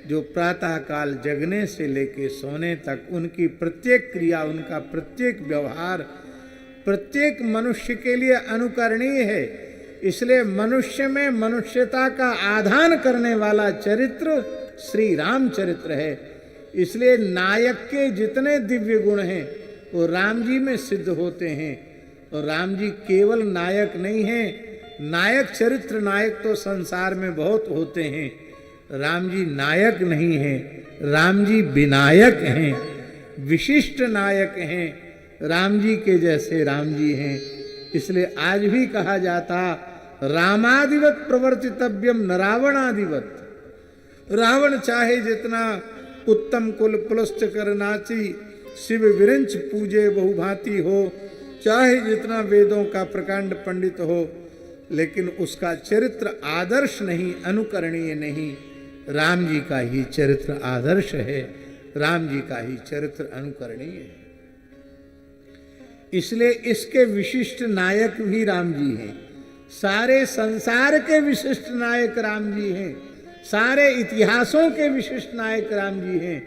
जो प्रातः काल जगने से लेके सोने तक उनकी प्रत्येक क्रिया, उनका प्रत्येक व्यवहार प्रत्येक मनुष्य के लिए अनुकरणीय है। इसलिए मनुष्य में मनुष्यता का आधान करने वाला चरित्र श्री राम चरित्र है। इसलिए नायक के जितने दिव्य गुण हैं वो राम जी में सिद्ध होते हैं। और राम जी केवल नायक नहीं हैं, नायक चरित्र नायक तो संसार में बहुत होते हैं, राम जी नायक नहीं हैं, राम जी विनायक हैं, विशिष्ट नायक हैं। राम जी के जैसे राम जी हैं। इसलिए आज भी कहा जाता रामादिवत प्रवर्तितव्यम न रावणादिवत। रावण चाहे जितना उत्तम कुल पुलस्त कर नाची, शिव विरंच पूजे बहुभांति हो, चाहे जितना वेदों का प्रकांड पंडित हो, लेकिन उसका चरित्र आदर्श नहीं, अनुकरणीय नहीं। राम जी का ही चरित्र आदर्श है, राम जी का ही चरित्र अनुकरणीय है। इसलिए इसके विशिष्ट नायक भी राम जी हैं। सारे संसार के विशिष्ट नायक राम जी हैं, सारे इतिहासों के विशिष्ट नायक राम जी हैं।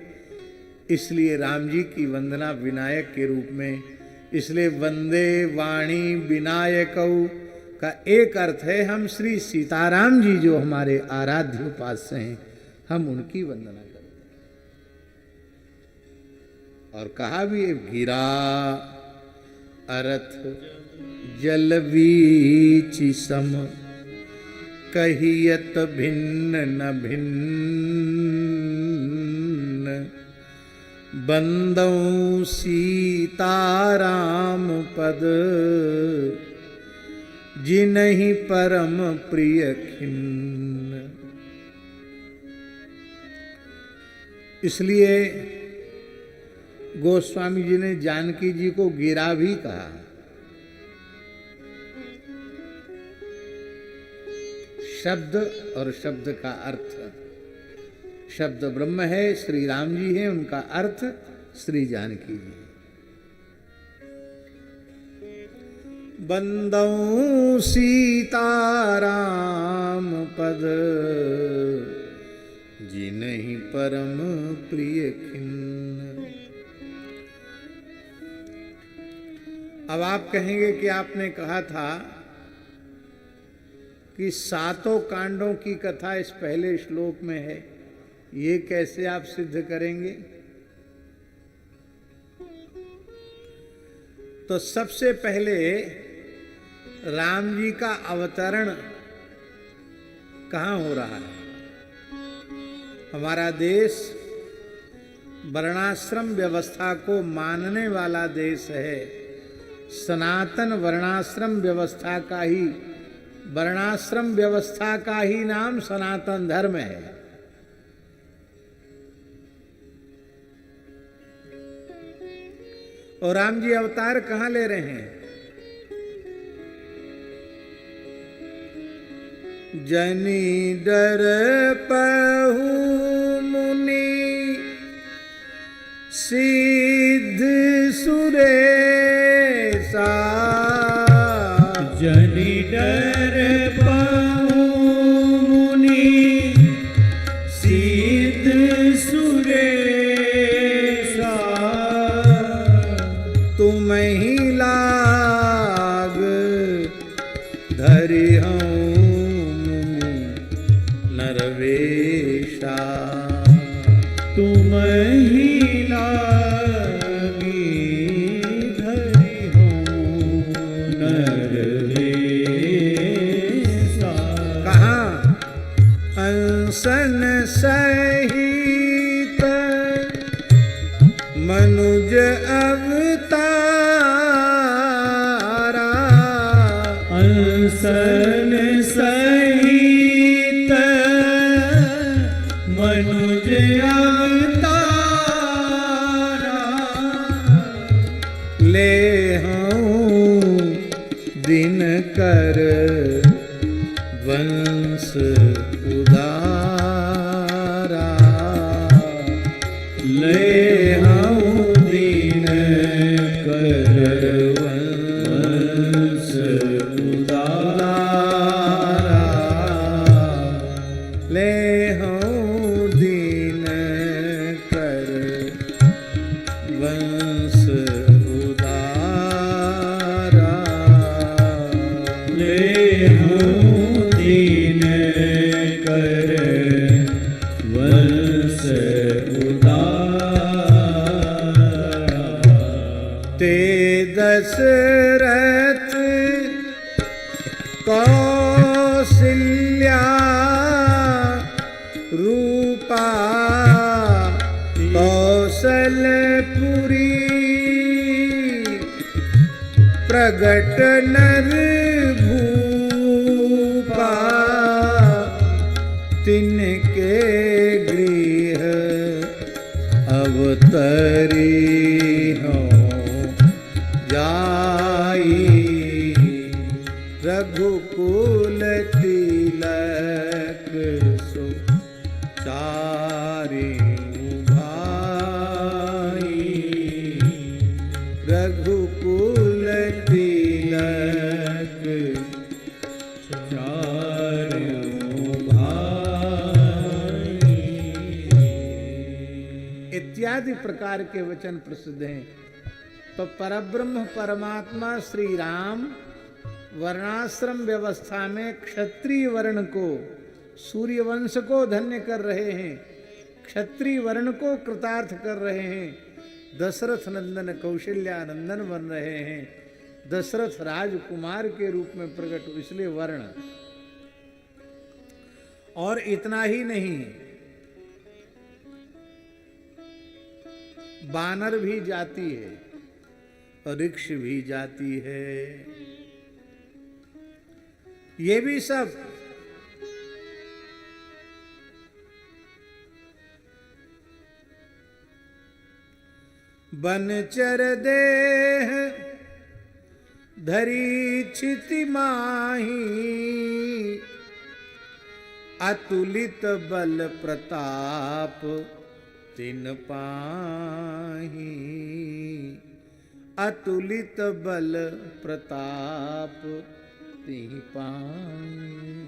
इसलिए राम जी की वंदना विनायक के रूप में, इसलिए वंदे वाणी विनायकौ का एक अर्थ है हम श्री सीताराम जी जो हमारे आराध्य उपास्य हैं, हम उनकी वंदना करते हैं। और कहा भी है, गिरा अरथ जल बीचि सम, कहियत भिन्न न भिन्न, बंदौ सीताराम पद, जिनहि परम प्रिय खिन्न। इसलिए गोस्वामी जी ने जानकी जी को गिरा भी कहा। शब्द और शब्द का अर्थ, शब्द ब्रह्म है, श्री राम जी हैं, उनका अर्थ श्री जानकी जी। बंदौ सीताराम पद, जिनहि परम प्रिय खिन्न। अब आप कहेंगे कि आपने कहा था कि सातों कांडों की कथा इस पहले श्लोक में है, ये कैसे आप सिद्ध करेंगे? तो सबसे पहले राम जी का अवतरण कहाँ हो रहा है? हमारा देश वर्णाश्रम व्यवस्था को मानने वाला देश है। सनातन वर्णाश्रम व्यवस्था का ही नाम सनातन धर्म है। और राम जी अवतार कहाँ ले रहे हैं? जनी डर पहु मुनि सिद्ध सुरेशा, जनि डर पहु मुनि सिद्ध सुरेशा, तुम ही लाग धरि नरवेशा, तुम ही लागी धरि हो नरवेशा। कहाँ? अंसन सहित मनुज अवतारा, अंसन सहित मनुज अवतारा, ले हूँ दिन कर वंश उदारा, ले हूँ दिन कर वंश उदारा, ले हूँ दिन कर वंश उदारा, ले हूँ दिन कर वंश उदारा। ते दशरथ कौशल्या रूपा, कौशलपुरी प्रगट नर भूपा, तिनके गृह अवतरी हो जाई, रघुकुल तिलक सो चारि भाई, रघुकुल तिलक चारि भाई, इत्यादि प्रकार के वचन प्रसिद्ध हैं। तो परब्रह्म परमात्मा श्री राम वर्णाश्रम व्यवस्था में क्षत्रिय वर्ण को, सूर्य वंश को धन्य कर रहे हैं, क्षत्रिय वर्ण को कृतार्थ कर रहे हैं, दशरथ नंदन कौशल्या नंदन बन रहे हैं, दशरथ राजकुमार के रूप में प्रकट, इसलिए वर्ण। और इतना ही नहीं, बानर भी जाती है, ऋक्ष भी जाती है, ये भी सब बनचर देह धरी छिति माही, अतुलित बल प्रताप तिन पाही, अतुलित बल प्रताप तिन पाही।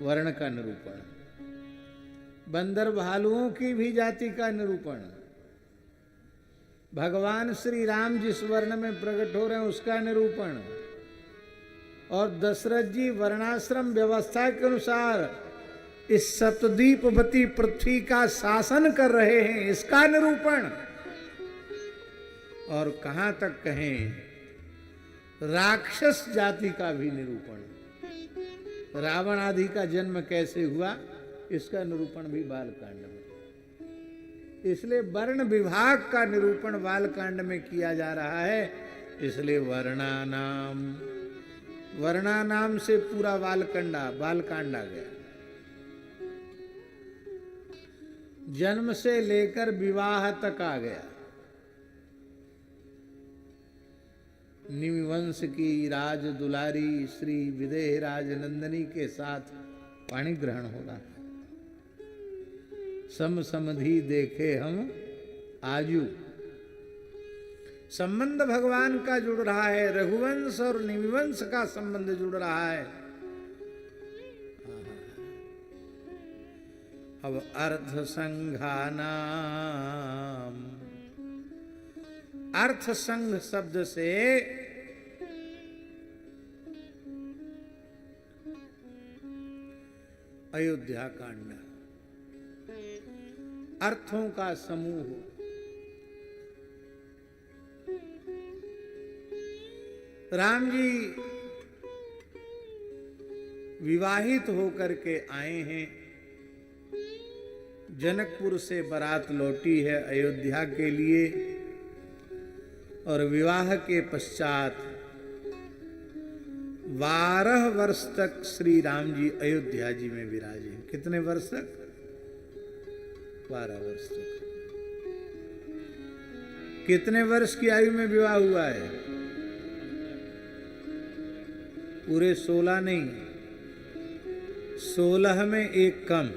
वर्ण का निरूपण, बंदर भालुओं की भी जाति का निरूपण, भगवान श्री राम जिस वर्ण में प्रकट हो रहे हैं उसका निरूपण, और दशरथ जी वर्णाश्रम व्यवस्था के अनुसार इस सप्तद्वीपवती पृथ्वी का शासन कर रहे हैं, इसका निरूपण। और कहां तक कहें, राक्षस जाति का भी निरूपण, रावण आदि का जन्म कैसे हुआ इसका निरूपण भी बालकांड में। इसलिए वर्ण विभाग का निरूपण बालकांड में किया जा रहा है। इसलिए वर्णानाम, वर्णानाम से पूरा बालकांड आ गया। जन्म से लेकर विवाह तक आ गया। निमिवंश की राज दुलारी श्री विदेह राज नंदनी के साथ पाणी ग्रहण हो रहा है। सम समधि देखे हम आजू, संबंध भगवान का जुड़ रहा है, रघुवंश और निमिवंश का संबंध जुड़ रहा है। अब अर्थ संघानाम, अर्थ संघ शब्द से अयोध्या कांड, अर्थों का समूह। राम जी विवाहित होकर के आए हैं, जनकपुर से बारात लौटी है अयोध्या के लिए, और विवाह के पश्चात 12 वर्ष तक श्री राम जी अयोध्या जी में विराजे। कितने वर्ष तक? 12 वर्ष तक। कितने वर्ष की आयु में विवाह हुआ है? पूरे 16 नहीं, 16 में एक कम।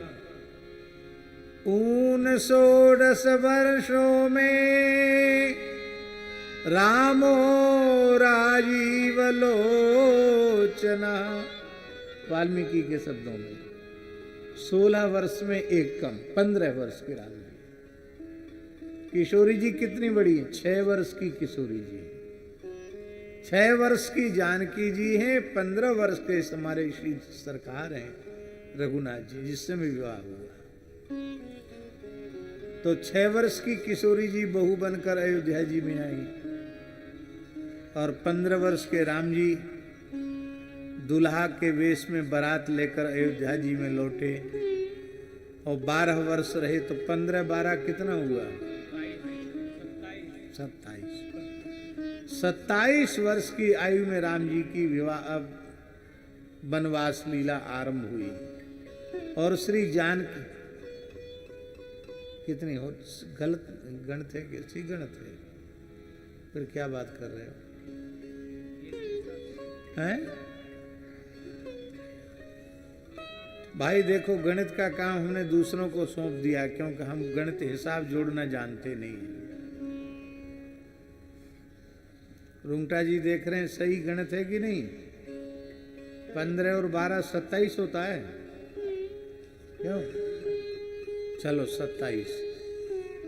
19 वर्षों में रामो राजीव लोचना, वाल्मीकि के शब्दों में 16 वर्ष में एक कम, 15 वर्ष की राम जी। किशोरी जी कितनी बड़ी है? 6 वर्ष की किशोरी जी, 6 वर्ष की जानकी जी हैं, 15 वर्ष के हमारे श्री सरकार हैं रघुनाथ जी, जिससे भी विवाह हुआ। तो 6 वर्ष की किशोरी जी बहू बनकर अयोध्या जी में आई, और 15 वर्ष के राम जी दुल्हा के वेश में बारात लेकर अयोध्या जी में लौटे, और 12 वर्ष रहे। तो 15 12 कितना हुआ? 27 वर्ष की आयु में राम जी की विवाह वनवास लीला आरंभ हुई। और श्री जानकी कितनी हो, गलत गणित है कि सी गणित है? फिर क्या बात कर रहे हो हैं भाई? देखो, गणित का काम हमने दूसरों को सौंप दिया, क्योंकि हम गणित हिसाब जोड़ना जानते नहीं। रुंगटा जी देख रहे हैं, सही गणित है कि नहीं? 15 और 12 27 होता है, क्यों? चलो 27।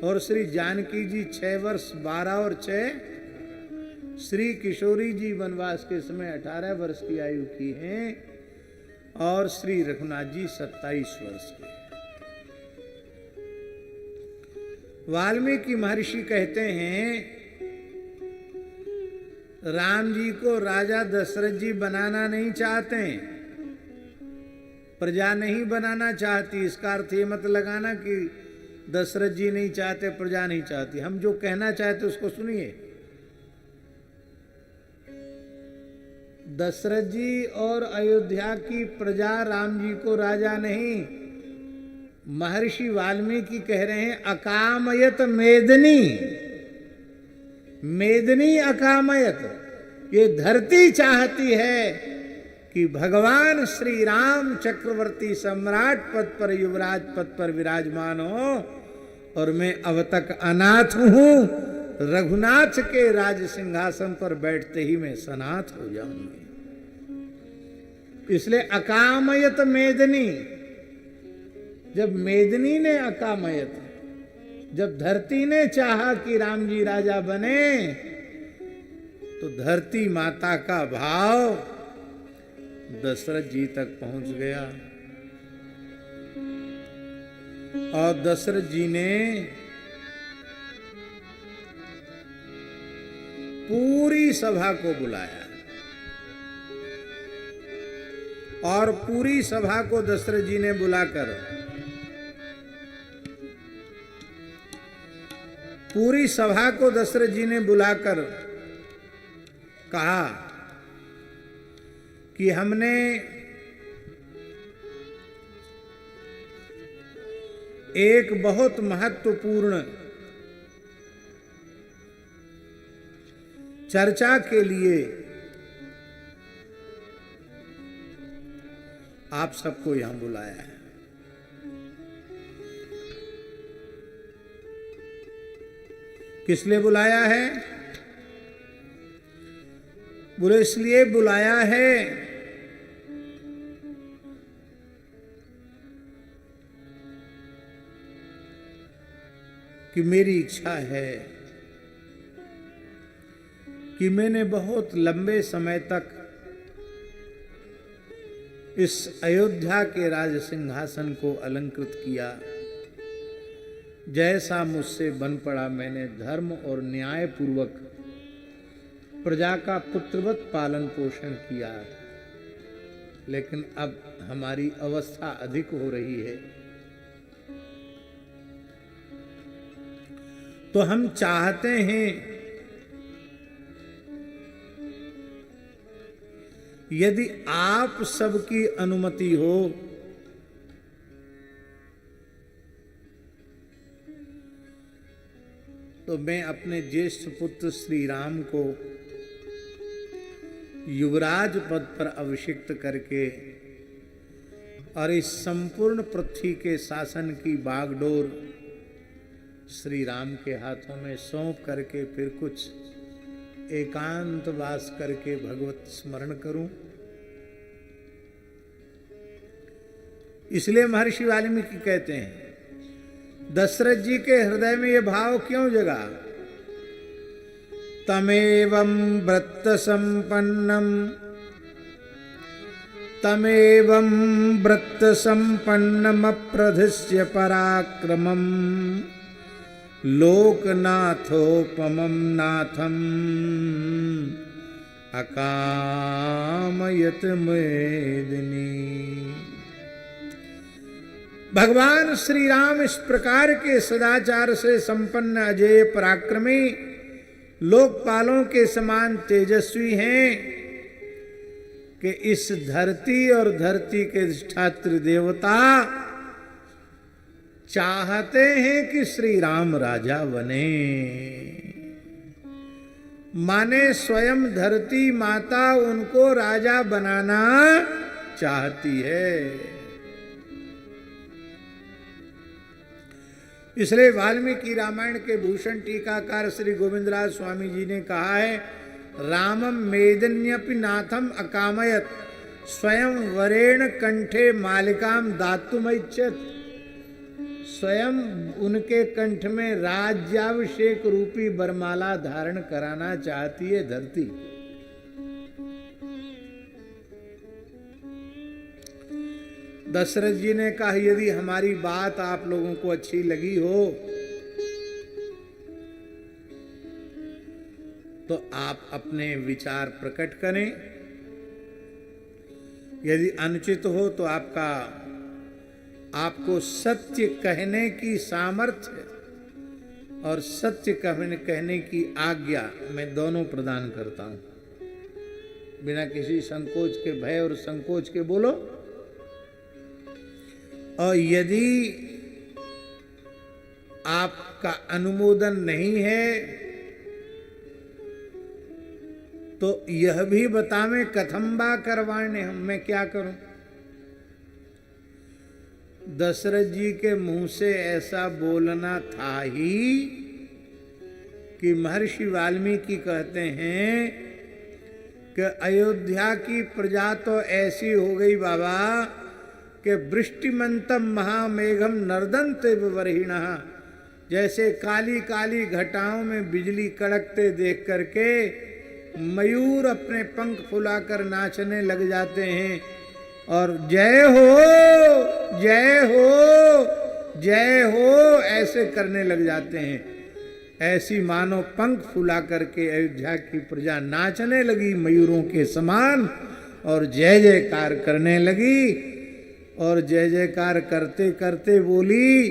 और श्री जानकी जी 6 वर्ष 12 और 6 श्री किशोरी जी वनवास के समय 18 वर्ष की आयु की हैं और श्री रघुनाथ जी 27 वर्ष के। वाल्मीकि महर्षि कहते हैं राम जी को राजा दशरथ जी बनाना नहीं चाहते, प्रजा नहीं बनाना चाहती। इसका अर्थ ये मत लगाना कि दशरथ जी नहीं चाहते, प्रजा नहीं चाहती। हम जो कहना चाहते उसको सुनिए। दशरथ जी और अयोध्या की प्रजा राम जी को राजा नहीं, महर्षि वाल्मीकि कह रहे हैं अकामयत मेदनी, मेदनी अकामयत। ये धरती चाहती है कि भगवान श्री राम चक्रवर्ती सम्राट पद पर, युवराज पद पर विराजमान हो और मैं अब तक अनाथ हूं। रघुनाथ के राज सिंहासन पर बैठते ही मैं सनाथ हो जाऊंगी। इसलिए अकामयत मेदनी। जब मेदनी ने अकामयत, जब धरती ने चाहा कि राम जी राजा बने, तो धरती माता का भाव दशरथ जी तक पहुंच गया और दशरथ जी ने पूरी सभा को बुलाया और पूरी सभा को दशरथ जी ने बुलाकर, पूरी सभा को दशरथ जी ने बुलाकर कहा कि हमने एक बहुत महत्वपूर्ण चर्चा के लिए आप सबको यहां बुलाया है। किस लिए बुलाया है? बोले इसलिए बुलाया है कि मेरी इच्छा है कि मैंने बहुत लंबे समय तक इस अयोध्या के राज सिंहासन को अलंकृत किया। जैसा मुझसे बन पड़ा मैंने धर्म और न्याय पूर्वक प्रजा का पुत्रवत पालन पोषण किया, लेकिन अब हमारी अवस्था अधिक हो रही है, तो हम चाहते हैं यदि आप सबकी अनुमति हो तो मैं अपने ज्येष्ठ पुत्र श्री राम को युवराज पद पर अभिषिक्त करके और इस संपूर्ण पृथ्वी के शासन की बागडोर श्री राम के हाथों में सौंप करके फिर कुछ एकांतवास करके भगवत स्मरण करूं। इसलिए महर्षि वाल्मीकि कहते हैं दशरथ जी के हृदय में यह भाव क्यों जगा? तमेवं व्रत संपन्नम, तमेवं व्रत संपन्नम अप्रधिस्य पराक्रमम लोकनाथोपमं नाथम अकामयत मेदिनी। भगवान श्री राम इस प्रकार के सदाचार से संपन्न अजेय पराक्रमी लोकपालों के समान तेजस्वी हैं कि इस धरती और धरती के अधिष्ठात्री देवता चाहते हैं कि श्री राम राजा बने। माने स्वयं धरती माता उनको राजा बनाना चाहती है। इसलिए वाल्मीकि रामायण के भूषण टीकाकार श्री गोविंदराज स्वामी जी ने कहा है रामम मेदन्यपि नाथम अकामयत स्वयं वरेण कंठे मालिकाम दातुमैच्छत। स्वयं उनके कंठ में राज्याभिषेक रूपी बरमाला धारण कराना चाहती है धरती। दशरथ जी ने कहा यदि हमारी बात आप लोगों को अच्छी लगी हो तो आप अपने विचार प्रकट करें, यदि अनुचित हो तो आपको सत्य कहने की सामर्थ्य और सत्य कहने की आज्ञा मैं दोनों प्रदान करता हूं। बिना किसी संकोच के, भय और संकोच के बोलो। और यदि आपका अनुमोदन नहीं है तो यह भी बतावें कथम बा करवाणे, हम मैं क्या करूं। दशरथ जी के मुंह से ऐसा बोलना था ही कि महर्षि वाल्मीकि कहते हैं कि अयोध्या की प्रजा तो ऐसी हो गई बाबा कि वृष्टिमंतम महामेघम नर्दन्ते विवर्हिणः, जैसे काली काली घटाओं में बिजली कड़कते देख करके मयूर अपने पंख फुलाकर नाचने लग जाते हैं और जय हो जय हो जय हो ऐसे करने लग जाते हैं। ऐसी मानो पंख फुला करके अयोध्या की प्रजा नाचने लगी मयूरों के समान और जय जयकार करने लगी। और जय जयकार करते करते बोली,